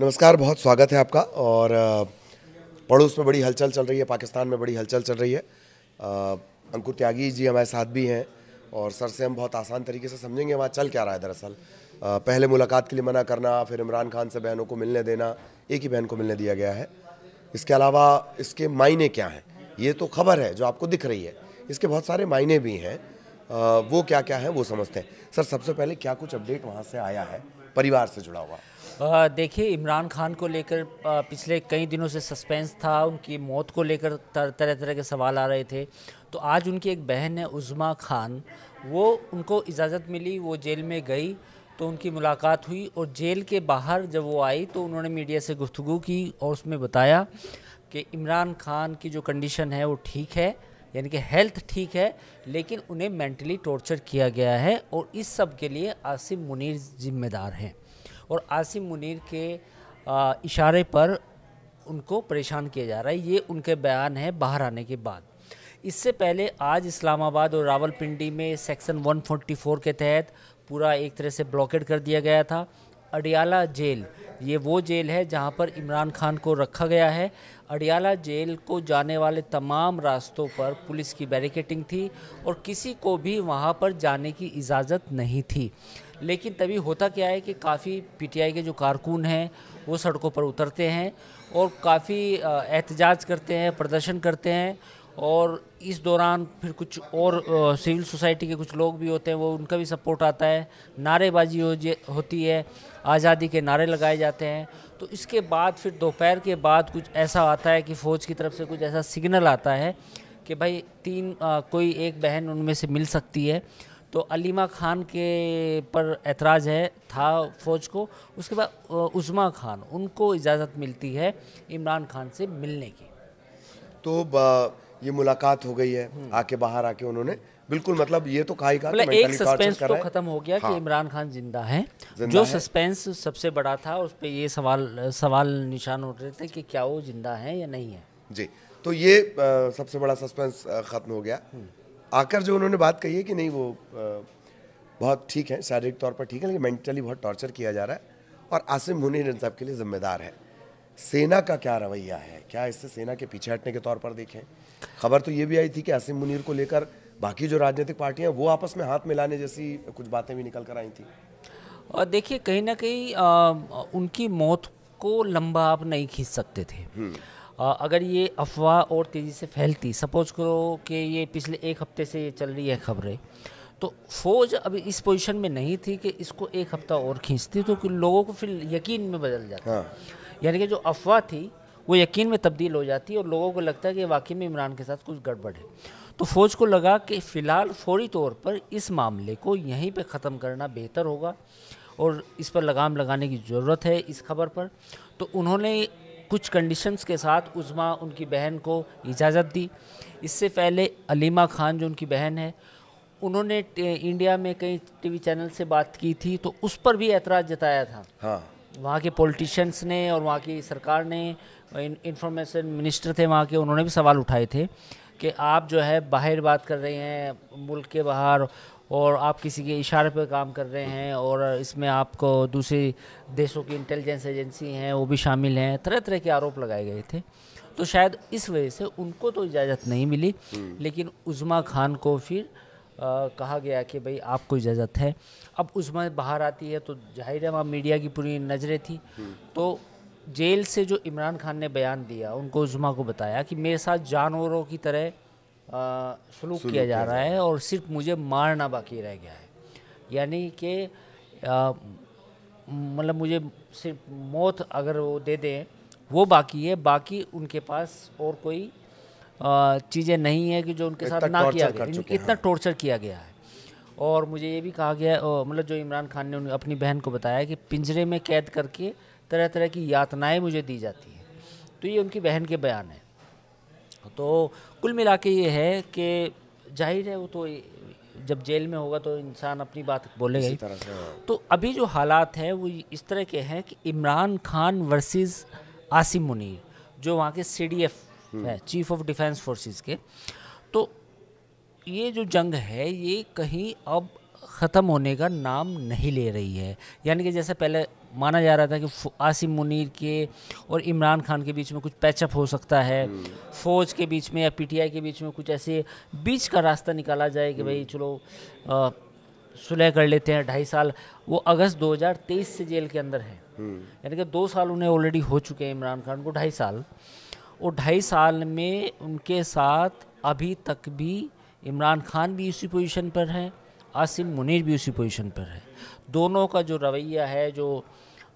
नमस्कार, बहुत स्वागत है आपका। और पड़ोस में बड़ी हलचल चल रही है, पाकिस्तान में बड़ी हलचल चल रही है। अंकुर त्यागी जी हमारे साथ भी हैं और सर से हम बहुत आसान तरीके से समझेंगे वहाँ चल क्या रहा है। दरअसल पहले मुलाकात के लिए मना करना, फिर इमरान खान से बहनों को मिलने देना, एक ही बहन को मिलने दिया गया है। इसके अलावा इसके मायने क्या हैं? ये तो खबर है जो आपको दिख रही है, इसके बहुत सारे मायने भी हैं। वो क्या क्या है वो समझते हैं। सर, सबसे पहले क्या कुछ अपडेट वहाँ से आया है परिवार से जुड़ा हुआ? देखिए, इमरान खान को लेकर पिछले कई दिनों से सस्पेंस था। उनकी मौत को लेकर तरह तरह के सवाल आ रहे थे। तो आज उनकी एक बहन है उज़्मा खान, वो उनको इजाज़त मिली, वो जेल में गई तो उनकी मुलाकात हुई। और जेल के बाहर जब वो आई तो उन्होंने मीडिया से गुफ्तगू की और उसमें बताया कि इमरान खान की जो कंडीशन है वो ठीक है, यानी कि हेल्थ ठीक है, लेकिन उन्हें मेंटली टॉर्चर किया गया है और इस सब के लिए आसिम मुनीर जिम्मेदार हैं। और आसिम मुनीर के इशारे पर उनको परेशान किया जा रहा है। ये उनके बयान है बाहर आने के बाद। इससे पहले आज इस्लामाबाद और रावलपिंडी में सेक्शन 144 के तहत पूरा एक तरह से ब्लॉकेड कर दिया गया था। अडियाला जेल, ये वो जेल है जहां पर इमरान खान को रखा गया है। अडियाला जेल को जाने वाले तमाम रास्तों पर पुलिस की बैरिकेडिंग थी और किसी को भी वहां पर जाने की इजाज़त नहीं थी। लेकिन तभी होता क्या है कि काफ़ी पीटीआई के जो कारकुन हैं वो सड़कों पर उतरते हैं और काफ़ी एहतजाज करते हैं, प्रदर्शन करते हैं। और इस दौरान फिर कुछ और सिविल सोसाइटी के कुछ लोग भी होते हैं, वो उनका भी सपोर्ट आता है, नारेबाजी होती है, आज़ादी के नारे लगाए जाते हैं। तो इसके बाद फिर दोपहर के बाद कुछ ऐसा आता है कि फ़ौज की तरफ से कुछ ऐसा सिग्नल आता है कि भाई कोई एक बहन उनमें से मिल सकती है। तो अलीमा खान के पर ऐतराज़ था फ़ौज को। उसके बाद उज़्मा खान, उनको इजाज़त मिलती है इमरान खान से मिलने की। तो ये मुलाकात हो गई है, आके बाहर आके उन्होंने बिल्कुल मतलब ये तो कहा ही कहा कि मतलब एक मेंटली टॉर्चर सस्पेंस कर तो रहे हैं। खत्म हो गया कि हाँ, इमरान खान जिंदा है। जिंदा जो है। सस्पेंस सबसे बड़ा था उस पे ये सवाल निशान उठ रहे थे कि क्या वो जिंदा है या नहीं है। जी, तो ये सबसे बड़ा सस्पेंस खत्म हो गया। आकर जो उन्होंने बात कही है कि नहीं वो बहुत ठीक है, शारीरिक तौर पर ठीक है, लेकिन मेंटली बहुत टॉर्चर किया जा रहा है और आसिम मुनीर इन सब के लिए जिम्मेदार है। सेना का क्या रवैया है? क्या इससे सेना के पीछे हटने के तौर पर देखें? खबर तो ये भी आई थी कि आसिम मुनीर को लेकर बाकी जो राजनीतिक पार्टियां वो आपस में हाथ मिलाने जैसी कुछ बातें भी निकल कर आई थी। और देखिए, कहीं ना कहीं उनकी मौत को लंबा आप नहीं खींच सकते थे। अगर ये अफवाह और तेज़ी से फैलती, सपोज करो कि ये पिछले एक हफ्ते से ये चल रही है खबरें, तो फौज अभी इस पोजीशन में नहीं थी कि इसको एक हफ्ता और खींचती, तो लोगों को फिर यकीन में बदल जाता। हाँ, यानी कि जो अफवाह थी वो यकीन में तब्दील हो जाती और लोगों को लगता है कि वाकई में इमरान के साथ कुछ गड़बड़ है। तो फौज को लगा कि फ़िलहाल फौरी तौर पर इस मामले को यहीं पे ख़त्म करना बेहतर होगा और इस पर लगाम लगाने की ज़रूरत है इस खबर पर। तो उन्होंने कुछ कंडीशंस के साथ उज़्मा, उनकी बहन को इजाज़त दी। इससे पहले अलीमा खान जो उनकी बहन है, उन्होंने इंडिया में कई टीवी चैनल से बात की थी, तो उस पर भी ऐतराज़ जताया था हाँ, वहाँ के पॉलिटिशियंस ने और वहाँ की सरकार ने। इंफॉर्मेशन मिनिस्टर थे वहाँ के, उन्होंने भी सवाल उठाए थे कि आप जो है बाहर बात कर रहे हैं, मुल्क के बाहर, और आप किसी के इशारे पर काम कर रहे हैं और इसमें आपको दूसरे देशों की इंटेलिजेंस एजेंसी हैं वो भी शामिल हैं। तरह तरह के आरोप लगाए गए थे। तो शायद इस वजह से उनको तो इजाज़त नहीं मिली, लेकिन उज़्मा खान को फिर कहा गया कि भाई आपको इजाज़त है। अब उज़्मा बाहर आती है तो जाहिर है वहाँ मीडिया की पूरी नज़रें थी। तो जेल से जो इमरान खान ने बयान दिया, उनको उज़्मा को बताया कि मेरे साथ जानवरों की तरह सलूक किया जा रहा है और सिर्फ मुझे मारना बाकी रह गया है। यानी कि मतलब मुझे सिर्फ मौत अगर वो दे दें वो बाकी है, बाकी उनके पास और कोई चीज़ें नहीं है कि जो उनके साथ ना किया गया, इतना टॉर्चर किया गया है। और मुझे ये भी कहा गया, मतलब जो इमरान खान ने अपनी बहन को बताया कि पिंजरे में कैद करके तरह तरह की यातनाएं मुझे दी जाती हैं। तो ये उनकी बहन के बयान है। तो कुल मिला के ये है कि जाहिर है वो तो जब जेल में होगा तो इंसान अपनी बात बोलेगा ही। तो अभी जो हालात हैं वो इस तरह के हैं कि इमरान खान वर्सेस आसिम मुनीर, जो वहाँ के सीडीएफ है, चीफ ऑफ डिफेंस फोर्सेस के। तो ये जो जंग है ये कहीं अब ख़त्म होने का नाम नहीं ले रही है। यानी कि जैसे पहले माना जा रहा था कि आसिम मुनीर के और इमरान खान के बीच में कुछ पैचअप हो सकता है, फौज के बीच में या पीटीआई के बीच में कुछ ऐसे बीच का रास्ता निकाला जाए कि भाई चलो सुलह कर लेते हैं। 2.5 साल, वो अगस्त 2023 से जेल के अंदर है, यानी कि 2 साल उन्हें ऑलरेडी हो चुके हैं इमरान खान को, 2.5 साल। और 2.5 साल में उनके साथ अभी तक भी इमरान खान भी उसी पोजीशन पर है, आसिम मुनीर भी उसी पोजीशन पर है। दोनों का जो रवैया है, जो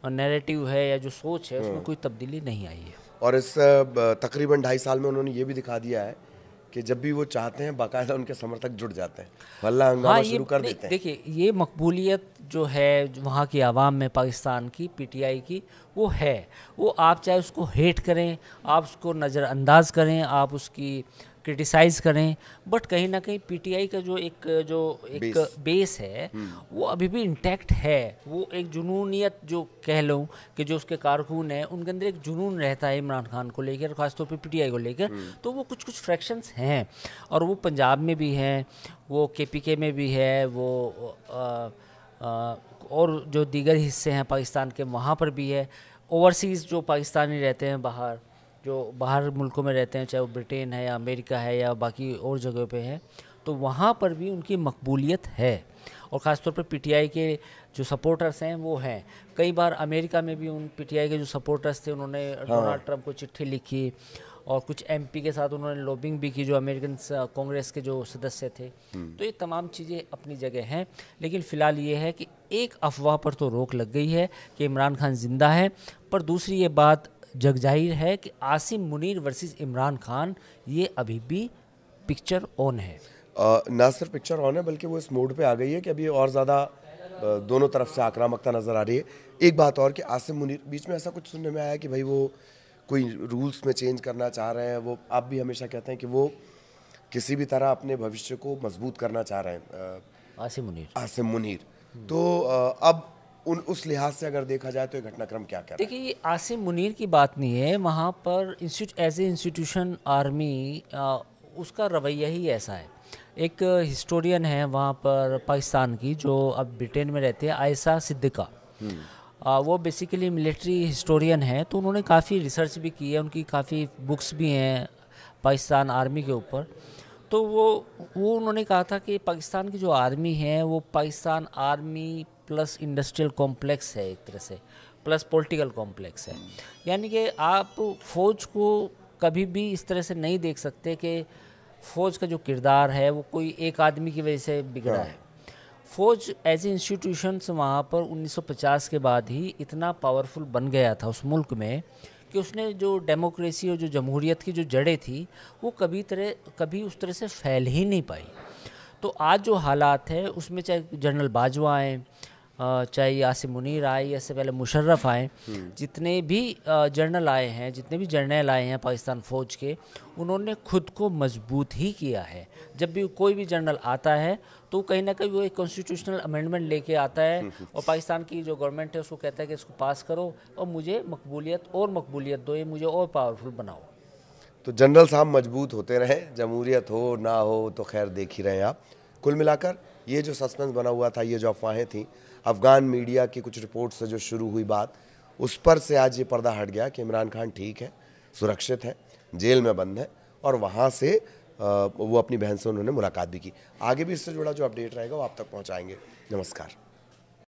नैरेटिव है या जो सोच है, उसमें कोई तब्दीली नहीं आई है। और इस तकरीबन 2.5 साल में उन्होंने ये भी दिखा दिया है कि जब भी वो चाहते हैं बाकायदा उनके समर्थक जुट जाते हैं, हल्ला हंगामा शुरू कर देते हैं। देखिए, ये मकबूलियत जो है वहाँ की आवाम में, पाकिस्तान की पीटीआई की, वो है। वो आप चाहे उसको हेट करें, आप उसको नज़रअंदाज करें, आप उसकी क्रिटिसाइज़ करें, बट कहीं ना कहीं पीटीआई का जो एक बेस है वो अभी भी इंटैक्ट है। वो एक जुनूनियत जो कह लूँ कि जो उसके कारकुन हैं उनके अंदर एक जुनून रहता है इमरान खान को लेकर, ख़ासतौर पे पीटीआई को लेकर। तो वो कुछ फ्रैक्शंस हैं, और वो पंजाब में भी हैं, वो केपीके में भी है, वो और जो दीगर हिस्से हैं पाकिस्तान के वहाँ पर भी है। ओवरसीज़ जो पाकिस्तानी रहते हैं बाहर, जो बाहर मुल्कों में रहते हैं, चाहे वो ब्रिटेन है या अमेरिका है या बाकी और जगहों पे है, तो वहाँ पर भी उनकी मकबूलियत है। और ख़ासतौर पर पीटीआई के जो सपोर्टर्स हैं वो हैं। कई बार अमेरिका में भी उन पीटीआई के जो सपोर्टर्स थे उन्होंने डोनाल्ड ट्रंप को चिट्ठी लिखी, और कुछ एमपी के साथ उन्होंने लॉबिंग भी की, जो अमेरिकन कांग्रेस के जो सदस्य थे। तो ये तमाम चीज़ें अपनी जगह हैं, लेकिन फ़िलहाल ये है कि एक अफवाह पर तो रोक लग गई है कि इमरान खान ज़िंदा है, पर दूसरी ये बात जग जाहिर है कि आसिम मुनीर वर्सेस इमरान खान, ये अभी भी पिक्चर ऑन है। ना सिर्फ पिक्चर ऑन है, बल्कि वो इस मोड पे आ गई है कि अभी और ज़्यादा दोनों तरफ से आक्रामकता नज़र आ रही है। एक बात और कि आसिम मुनीर, बीच में ऐसा कुछ सुनने में आया कि भाई वो कोई रूल्स में चेंज करना चाह रहे हैं। वो आप भी हमेशा कहते हैं कि वो किसी भी तरह अपने भविष्य को मजबूत करना चाह रहे हैं, आसिम मुनीर। तो अब उस लिहाज से अगर देखा जाए तो ये घटनाक्रम क्या कह रहा है? देखिए, ये आसिम मुनीर की बात नहीं है। वहाँ पर एज ए इंस्टीट्यूशन आर्मी उसका रवैया ही ऐसा है। एक हिस्टोरियन है वहाँ पर पाकिस्तान की, जो अब ब्रिटेन में रहते हैं, आयशा सिद्दीका। वो बेसिकली मिलिट्री हिस्टोरियन है, तो उन्होंने काफ़ी रिसर्च भी की है, उनकी काफ़ी बुक्स भी हैं पाकिस्तान आर्मी के ऊपर। तो वो उन्होंने कहा था कि पाकिस्तान की जो आर्मी है वो Pakistan army plus industrial complex है, एक तरह से प्लस पॉलिटिकल कॉम्प्लेक्स है। यानी कि आप फ़ौज को कभी भी इस तरह से नहीं देख सकते कि फ़ौज का जो किरदार है वो कोई एक आदमी की वजह से बिगड़ा है। फ़ौज एज ए इंस्टीट्यूशंस वहाँ पर 1950 के बाद ही इतना पावरफुल बन गया था उस मुल्क में कि उसने जो डेमोक्रेसी और जो जमहूरियत की जो जड़ें थी वो कभी उस तरह से फैल ही नहीं पाई। तो आज जो हालात है उसमें चाहे जनरल बाजवा आए, चाहे आसिम मुनीर आए, या इससे पहले मुशर्रफ आए, जितने भी जनरल आए हैं, जितने भी जर्नल आए हैं पाकिस्तान फ़ौज के, उन्होंने खुद को मजबूत ही किया है। जब भी कोई भी जनरल आता है तो कहीं ना कहीं वो एक कॉन्स्टिट्यूशनल अमेंडमेंट लेके आता है और पाकिस्तान की जो गवर्नमेंट है उसको कहता है कि इसको पास करो और मुझे मकबूलियत दो, ये मुझे और पावरफुल बनाओ। तो जनरल साहब मजबूत होते रहें, जमहूरियत हो ना हो तो खैर देख ही रहे हैं आप। कुल मिलाकर ये जो सस्पेंस बना हुआ था, ये जो अफवाहें थीं, अफ़गान मीडिया की कुछ रिपोर्ट से जो शुरू हुई बात, उस पर से आज ये पर्दा हट गया कि इमरान खान ठीक है, सुरक्षित है, जेल में बंद है, और वहाँ से वो अपनी बहन से उन्होंने मुलाकात भी की। आगे भी इससे जुड़ा जो अपडेट रहेगा वो आप तक पहुँचाएंगे। नमस्कार।